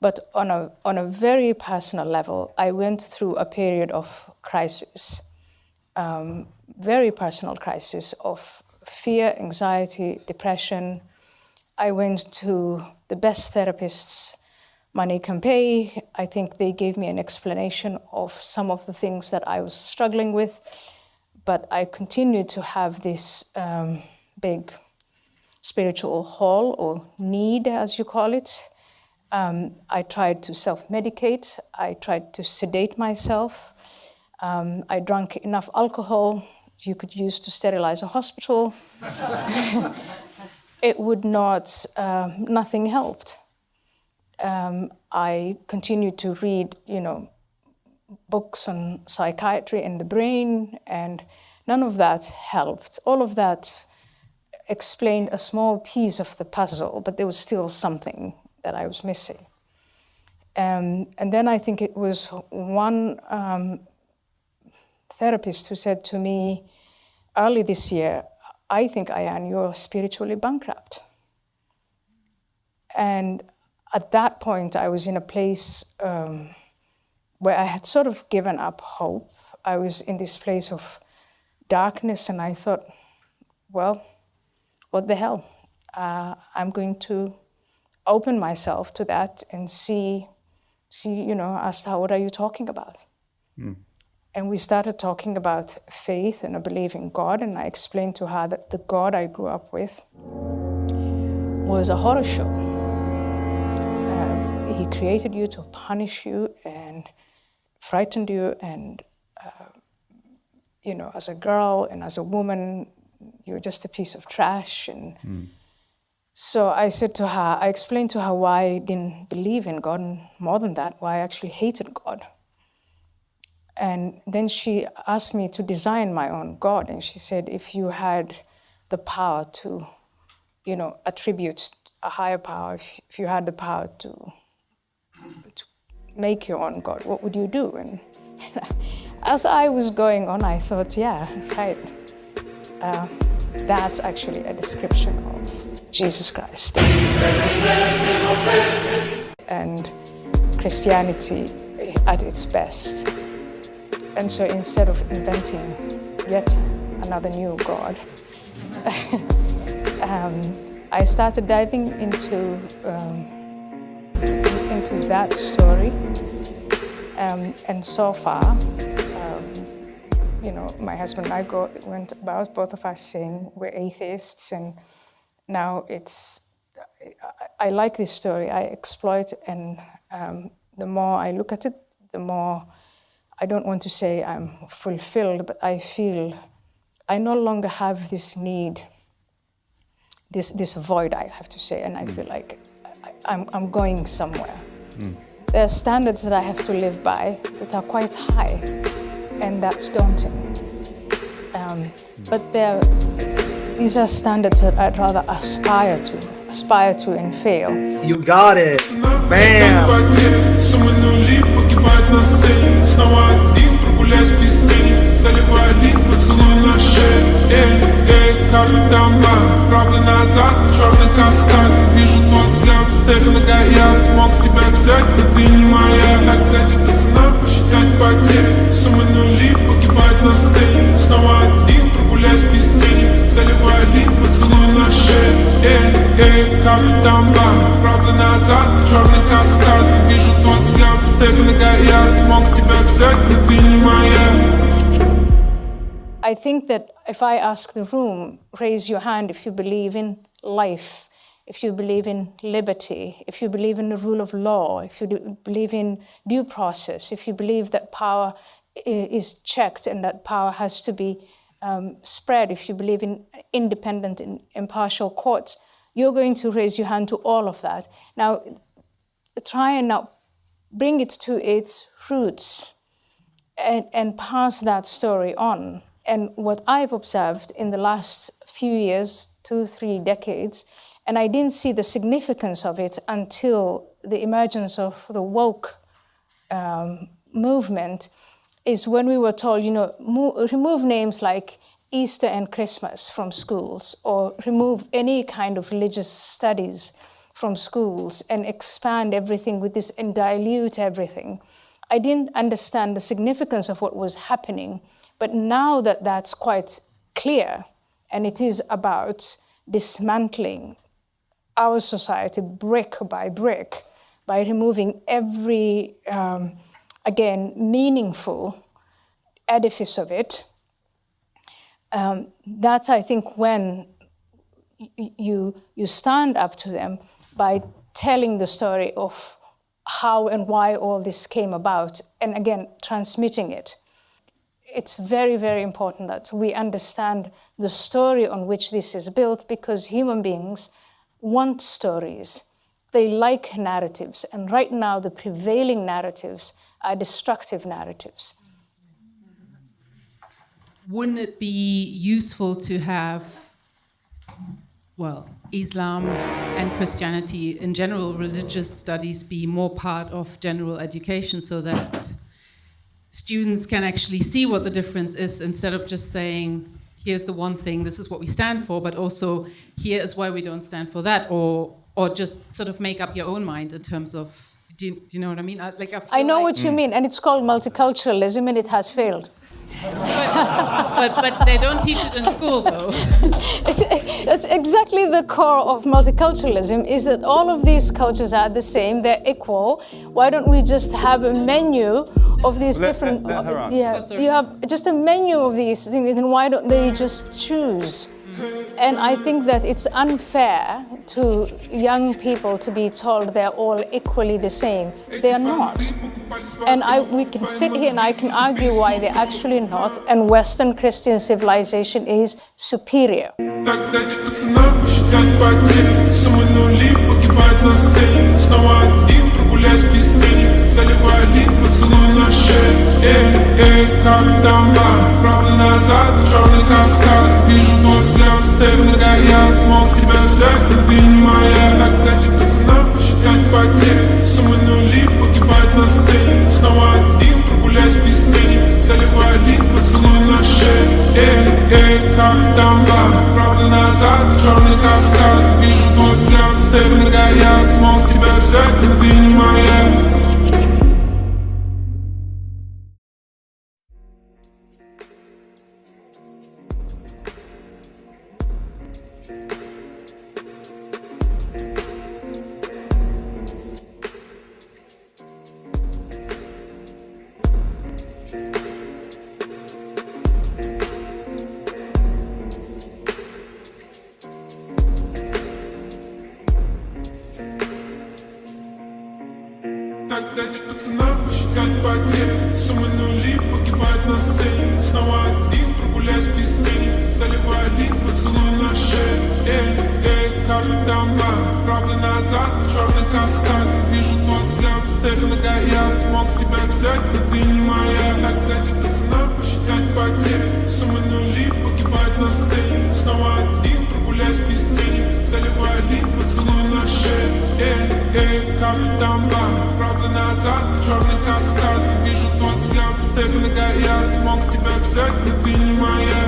But on a very personal level, I went through a period of crisis, very personal crisis of fear, anxiety, depression. I went to the best therapists money can pay. I think they gave me an explanation of some of the things that I was struggling with, but I continued to have this big spiritual hole or need, as you call it. I tried to self-medicate. I tried to sedate myself. I drank enough alcohol you could use to sterilize a hospital. It would not, nothing helped. I continued to read, books on psychiatry and the brain, and none of that helped. All of that explained a small piece of the puzzle, but there was still something that I was missing. And then I think it was one therapist who said to me early this year, I think, Ayaan, you're spiritually bankrupt. And at that point, I was in a place where I had sort of given up hope. I was in this place of darkness, and I thought, well, what the hell? I'm going to open myself to that and see, asked her, what are you talking about? Mm. And we started talking about faith and a belief in God, and I explained to her that the God I grew up with was a horror show. He created you to punish you and frightened you, and as a girl and as a woman, you're just a piece of trash. And so I said to her, I explained to her why I didn't believe in God, and more than that, why I actually hated God. And then she asked me to design my own God, and she said, if you had the power to, attribute a higher power, if you had the power to make your own God, what would you do? And as I was going on, I thought, yeah, right. That's actually a description of Jesus Christ. And Christianity at its best. And so instead of inventing yet another new God, I started diving into that story. And so far, my husband and I went about, both of us saying we're atheists, and now I like this story. I exploit, and the more I look at it, the more, I don't want to say I'm fulfilled, but I feel I no longer have this need, this void, I have to say, and I feel like I'm going somewhere. There are standards that I have to live by that are quite high, and that's daunting. But these are standards that I'd rather aspire to and fail. You got it! Bam! Правда назад, черный каскад. Вижу твой взгляд, стерлинга горят. Мог тебя взять, но ты не моя. Тогда тебе цена посчитать потери. Суммы нули погибают на сцене. Снова один, прогуляюсь без тени. Заливай лик, поцелуй на шее. Капитан Бар. Правда назад, черный каскад. Вижу твой взгляд, стерлинга горят. Мог тебя взять, но ты не моя. I think that if I ask the room, raise your hand if you believe in life, if you believe in liberty, if you believe in the rule of law, if you believe in due process, if you believe that power is checked and that power has to be spread, if you believe in independent and impartial courts, you're going to raise your hand to all of that. Now, try and now bring it to its roots and pass that story on. And what I've observed in the last few years, 2-3 decades, and I didn't see the significance of it until the emergence of the woke movement, is when we were told, remove names like Easter and Christmas from schools, or remove any kind of religious studies from schools and expand everything with this and dilute everything. I didn't understand the significance of what was happening, but now that that's quite clear, and it is about dismantling our society brick by brick by removing every, again, meaningful edifice of it, that's, I think, when you stand up to them by telling the story of how and why all this came about, and again, transmitting it. It's very, very important that we understand the story on which this is built, because human beings want stories. They like narratives, and right now the prevailing narratives are destructive narratives. Wouldn't it be useful to have, well, Islam and Christianity in general, religious studies, be more part of general education so that students can actually see what the difference is, instead of just saying, here's the one thing, this is what we stand for, but also here is why we don't stand for that, or just sort of make up your own mind in terms of, do you know what I mean? I know what you mean, and it's called multiculturalism, and it has failed. But they don't teach it in school, though. That's exactly the core of multiculturalism, is that all of these cultures are the same, they're equal. Why don't we just have a menu of these different... Yeah, you have just a menu of these things, and why don't they just choose? And I think that it's unfair to young people to be told they're all equally the same. They are not. And we can sit here and I can argue why they're actually not, and Western Christian civilization is superior. Снова один прогуляюсь без тени, заливаю лик, поцелуй на шею. Как там было, правда назад, черный каскад. Вижу твой взгляд, стебли горят, мог тебя взять, но ты не моя. Так дайте пацанам посчитать потери. Суммы нули погибают на сцене. Снова один прогуляюсь без тени, заливаю лик, поцелуй на шею. Как там было, правда назад, черный каскад. Вижу твой взгляд, стебли горят, мог тебя взять, но ты не моя. Так дайте пацанам посчитать потери. Суммы нули погибают на сцене. Снова один прогуляюсь без тени, заливаю лик, поцелуй на шею. Как там было, правда назад, черный каскад. Вижу твой взгляд, стебли горят, мог тебя взять, но ты не моя.